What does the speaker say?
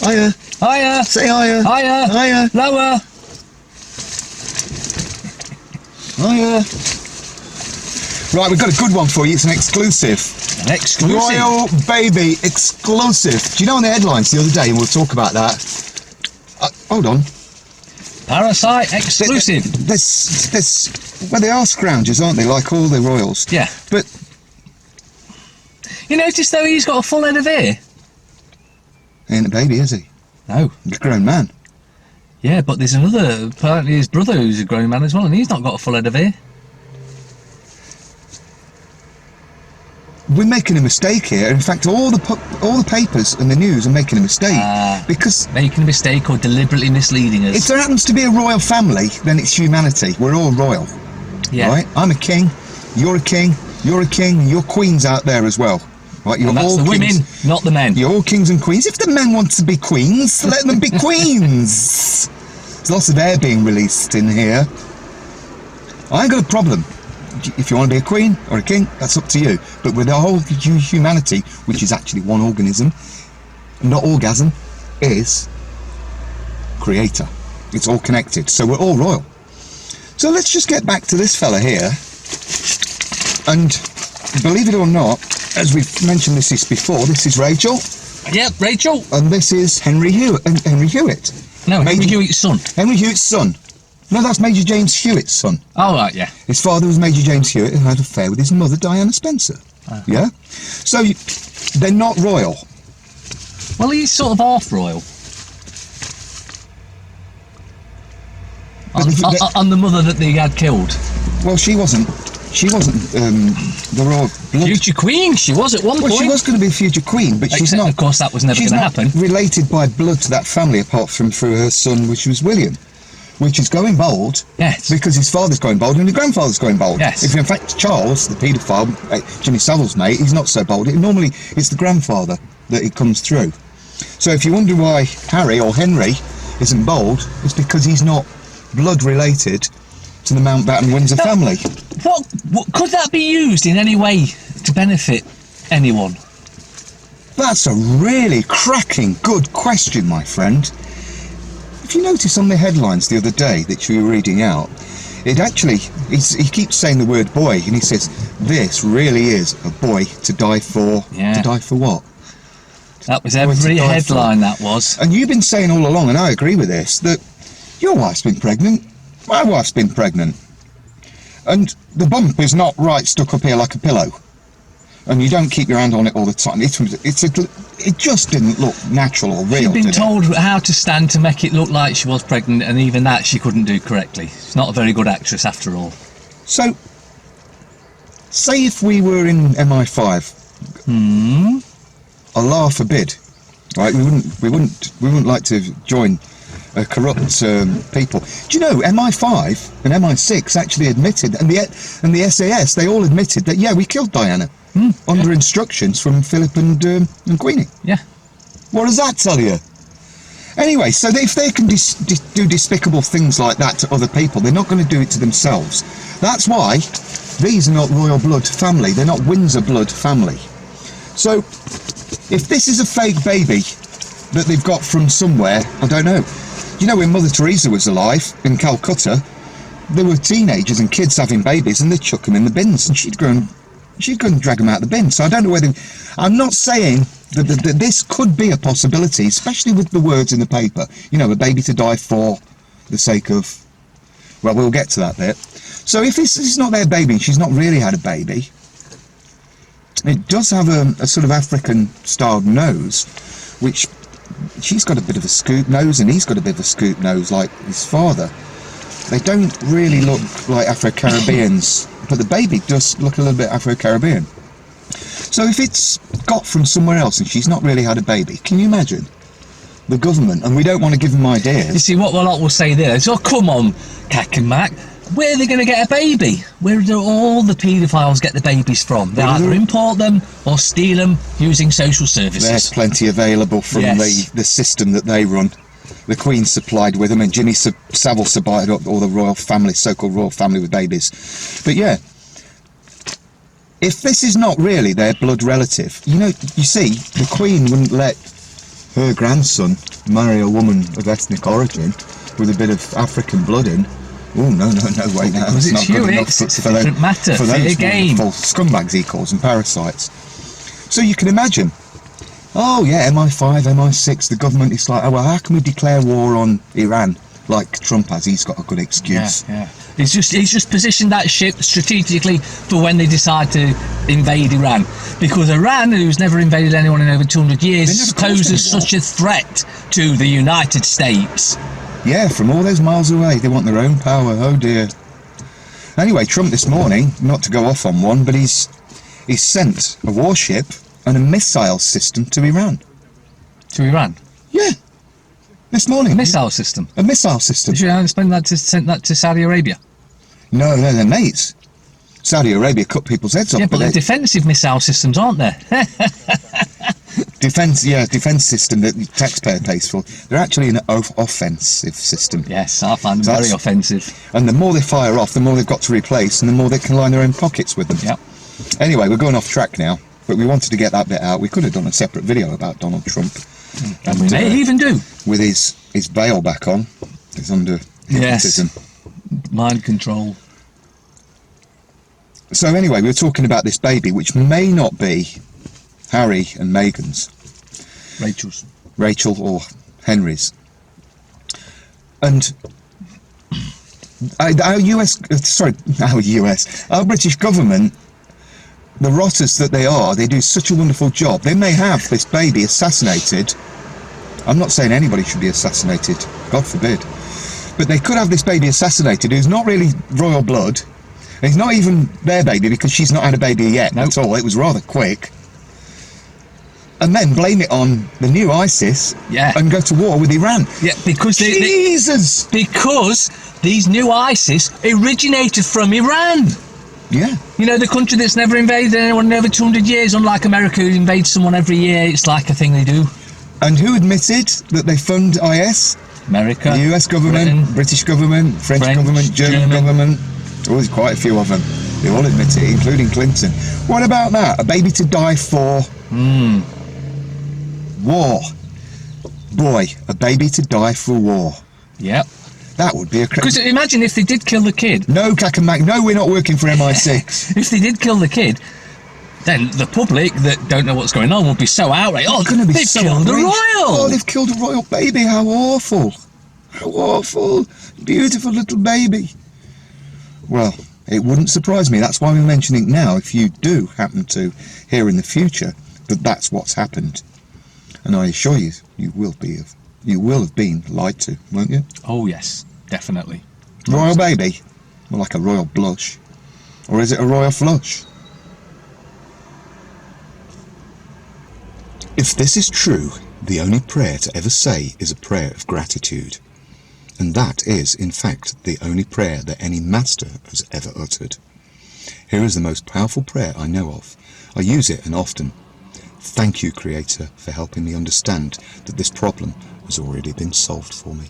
Hiya. Hiya. Say hiya. Hiya. Hiya. Lower. Hiya. Right, we've got a good one for you. It's an exclusive. An exclusive? Royal baby exclusive. Do you know on the headlines the other day, and we'll talk about that. Hold on. Parasite exclusive. Well, they are scroungers, aren't they? Like all the royals. Yeah. But you notice though he's got a full head of hair? Ain't a baby, is he? No. He's a grown man. Yeah, but there's another, apparently his brother who's a grown man as well, and he's not got a full head of hair. We're making a mistake here. In fact, all the papers and the news are making a mistake because making a mistake or deliberately misleading us. If there happens to be a royal family, then it's humanity. We're all royal. Yeah. Right? I'm a king. You're a king. You're a king. And you're queens out there as well. Right? You're and that's all the kings. women, not the men. You're all kings and queens. If the men want to be queens, let them be queens. There's lots of air being released in here. I ain't got a problem. If you want to be a queen or a king, that's up to you. But with the whole humanity, which is actually one organism, not orgasm, is creator. It's all connected. So we're all royal. So let's just get back to this fella here. And believe it or not, as we've mentioned this before, this is Rachel. Yep, Rachel. And this is Henry Hewitt. No, Henry Hewitt's son. Henry Hewitt's son. No, that's Major James Hewitt's son. Oh, right, yeah. His father was Major James Hewitt, who had an affair with his mother, Diana Spencer. Yeah? So, they're not royal. Well, he's sort of half royal. On the mother that they had killed. Well, she wasn't the royal blood. Future queen, she was at one point. Well, she was going to be a future queen, but she's not. Of course, that was never going to happen. She's not related by blood to that family, apart from through her son, which was William. Which is going bold, yes, because his father's going bold and his grandfather's going bold. Yes. If in fact Charles, the paedophile, Jimmy Savile's mate, he's not so bold. Normally it's the grandfather that it comes through. So if you wonder why Harry or Henry isn't bold, it's because he's not blood related to the Mountbatten Windsor family. What could that be used in any way to benefit anyone? That's a really cracking good question, my friend. If you notice on the headlines the other day that you were reading out, it actually, he keeps saying the word boy, and he says, this really is a boy to die for. Yeah. To die for what? That was every headline, that was. And you've been saying all along, and I agree with this, that your wife's been pregnant, my wife's been pregnant, and the bump is not right stuck up here like a pillow. And you don't keep your hand on it all the time. It just didn't look natural or real. She'd been told how to stand to make it look like she was pregnant, and even that she couldn't do correctly. She's not a very good actress after all. So, say if we were in MI5, Allah forbid, right? We wouldn't like to join corrupt people. Do you know MI5 and MI6 actually admitted, and the SAS, they all admitted that we killed Diana. Under instructions from Philip and Queenie. Yeah. What does that tell you? Anyway, so if they can do despicable things like that to other people, they're not going to do it to themselves. That's why these are not royal blood family. They're not Windsor blood family. So, if this is a fake baby that they've got from somewhere, I don't know. You know, when Mother Teresa was alive in Calcutta, there were teenagers and kids having babies, and they'd chuck them in the bins, and she'd go and drag them out the bin. So I don't know whether... I'm not saying that this could be a possibility, especially with the words in the paper. You know, a baby to die for the sake of... Well, we'll get to that bit. So if this is not their baby, and she's not really had a baby, it does have a sort of African-styled nose, which she's got a bit of a scoop nose, and he's got a bit of a scoop nose like his father. They don't really look like Afro-Caribbeans, but the baby does look a little bit Afro-Caribbean. So if it's got from somewhere else and she's not really had a baby, can you imagine? The government, and we don't want to give them ideas. You see, what a lot will say there is, oh, come on, KaK and MaK, where are they going to get a baby? Where do all the paedophiles get the babies from? They either import them or steal them using social services. There's plenty available from the system that they run. The Queen supplied with them, and Jimmy Savile supplied up all the royal family, so-called royal family, with babies. But yeah, if this is not really their blood relative, you know, you see, the Queen wouldn't let her grandson marry a woman of ethnic origin with a bit of African blood in. Oh, no, wait, now Because it's it's not good enough Hewitt, it's a different matter. for Fair those game. wonderful scumbags he calls them, parasites. So you can imagine, oh yeah, MI5, MI6, the government is like, oh well, how can we declare war on Iran like Trump has? He's got a good excuse. Yeah. He's just positioned that ship strategically for when they decide to invade Iran, because Iran, who's never invaded anyone in over 200 years, They never caused poses any war. such a threat to the United States. Yeah, from all those miles away, they want their own power. Oh dear. Anyway, Trump this morning, not to go off on one, but he's sent a warship and a missile system to Iran. To Iran? Yeah, this morning. Missile system. A missile system. Should I send that to Saudi Arabia? No, they're mates. Saudi Arabia cut people's heads off. Yeah, but they're defensive missile systems, aren't they? defense system that the taxpayer pays for. They're actually an offensive system. Yes, I find them very offensive. And the more they fire off, the more they've got to replace, and the more they can line their own pockets with them. Yep. Anyway, we're going off track now, but we wanted to get that bit out. We could have done a separate video about Donald Trump. And we may even do. With his veil back on. He's under hypnotism. Yes. Mind control. So anyway, we were talking about this baby, which may not be Harry and Meghan's. Rachel or Henry's. And our British government, the rotters that they are, they do such a wonderful job. They may have this baby assassinated. I'm not saying anybody should be assassinated, God forbid. But they could have this baby assassinated who's not really royal blood. And he's not even their baby because she's not had a baby yet at all. It was rather quick. And then blame it on the new ISIS and go to war with Iran. Yeah, because Jesus! Because these new ISIS originated from Iran. Yeah. You know, the country that's never invaded anyone in over 200 years, unlike America, who invades someone every year. It's like a thing they do. And who admitted that they fund IS? America. The US government, Britain, British government, French government, German government. Oh, there's quite a few of them. They all admit it, including Clinton. What about that? A baby to die for? War. Boy, a baby to die for war. Yep. That would be a Because imagine if they did kill the kid. No, KaK and MaK, no, we're not working for MI6. If they did kill the kid, then the public that don't know what's going on would be so outraged. Oh, they've killed a royal! Oh, they've killed a royal baby, how awful. How awful. Beautiful little baby. Well, it wouldn't surprise me. That's why we're mentioning it now, if you do happen to hear in the future that that's what's happened. And I assure you, you will have been lied to, won't you? Oh, yes, definitely. Royal baby? More like a royal blush. Or is it a royal flush? If this is true, the only prayer to ever say is a prayer of gratitude. And that is, in fact, the only prayer that any master has ever uttered. Here is the most powerful prayer I know of. I use it, and often. Thank you, Creator, for helping me understand that this problem has already been solved for me.